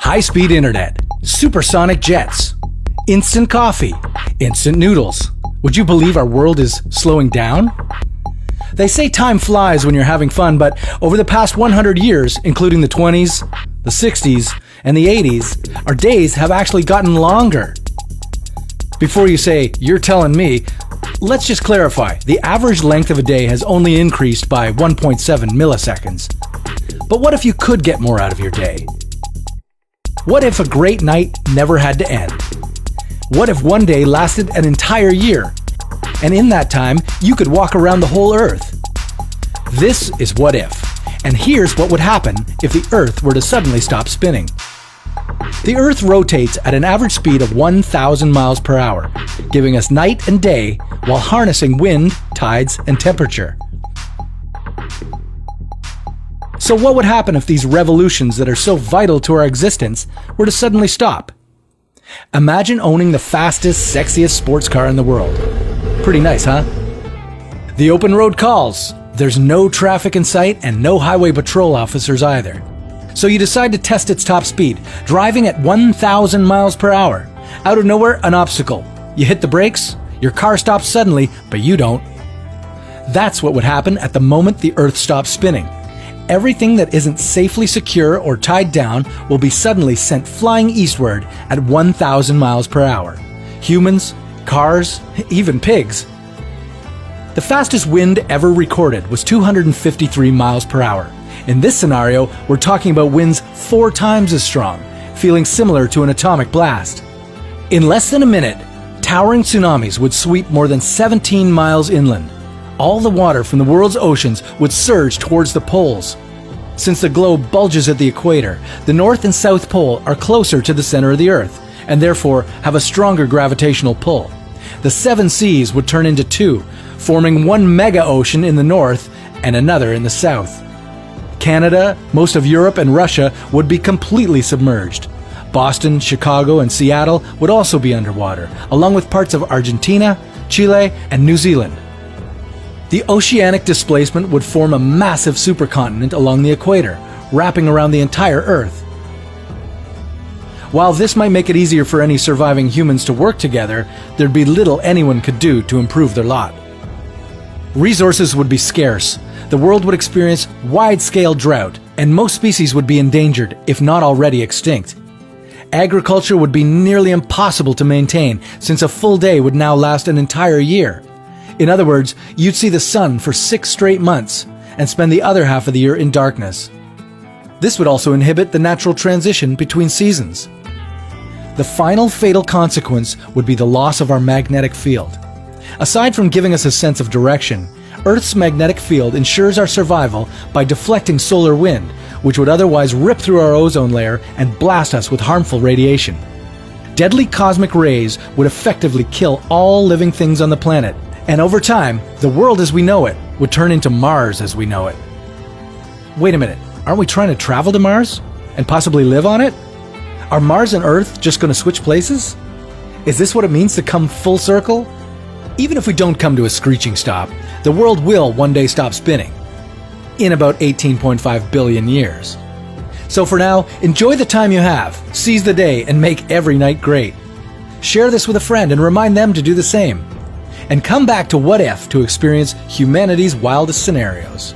high-speed internet, supersonic jets, instant coffee, instant noodles. Would you believe our world is slowing down? They say time flies when you're having fun, but over the past 100 years, including the 20s, the 60s, and the 80s, our days have actually gotten longer. Before you say, "You're telling me," let's just clarify. The average length of a day has only increased by 1.7 milliseconds. But what if you could get more out of your day? What if a great night never had to end? What if one day lasted an entire year? And in that time, you could walk around the whole Earth. This is What If. And here's what would happen if the Earth were to suddenly stop spinning. The Earth rotates at an average speed of 1,000 miles per hour, giving us night and day while harnessing wind, tides, and temperature. So what would happen if these revolutions that are so vital to our existence were to suddenly stop? Imagine owning the fastest, sexiest sports car in the world. Pretty nice, huh? The open road calls. There's no traffic in sight and no highway patrol officers either. So you decide to test its top speed, driving at 1,000 miles per hour. Out of nowhere, an obstacle. You hit the brakes, your car stops suddenly, but you don't. That's what would happen at the moment the Earth stops spinning. Everything that isn't safely secure or tied down will be suddenly sent flying eastward at 1,000 miles per hour. Humans, cars, even pigs. The fastest wind ever recorded was 253 miles per hour. In this scenario, we're talking about winds 4 times as strong, feeling similar to an atomic blast. In less than a minute, towering tsunamis would sweep more than 17 miles inland. All the water from the world's oceans would surge towards the poles. Since the globe bulges at the equator, the North and South Pole are closer to the center of the Earth, and therefore have a stronger gravitational pull. The 7 seas would turn into 2, forming one mega ocean in the north and another in the south. Canada, most of Europe, and Russia would be completely submerged. Boston, Chicago, and Seattle would also be underwater, along with parts of Argentina, Chile, and New Zealand. The oceanic displacement would form a massive supercontinent along the equator, wrapping around the entire Earth. While this might make it easier for any surviving humans to work together, there'd be little anyone could do to improve their lot. Resources would be scarce, the world would experience wide-scale drought, and most species would be endangered, if not already extinct. Agriculture would be nearly impossible to maintain, since a full day would now last an entire year. In other words, you'd see the sun for 6 straight months, and spend the other half of the year in darkness. This would also inhibit the natural transition between seasons. The final fatal consequence would be the loss of our magnetic field. Aside from giving us a sense of direction, Earth's magnetic field ensures our survival by deflecting solar wind, which would otherwise rip through our ozone layer and blast us with harmful radiation. Deadly cosmic rays would effectively kill all living things on the planet, and over time, the world as we know it would turn into Mars as we know it. Wait a minute, aren't we trying to travel to Mars? And possibly live on it? Are Mars and Earth just going to switch places? Is this what it means to come full circle? Even if we don't come to a screeching stop, the world will one day stop spinning. In about 18.5 billion years. So for now, enjoy the time you have, seize the day, and make every night great. Share this with a friend and remind them to do the same. And come back to What If to experience humanity's wildest scenarios.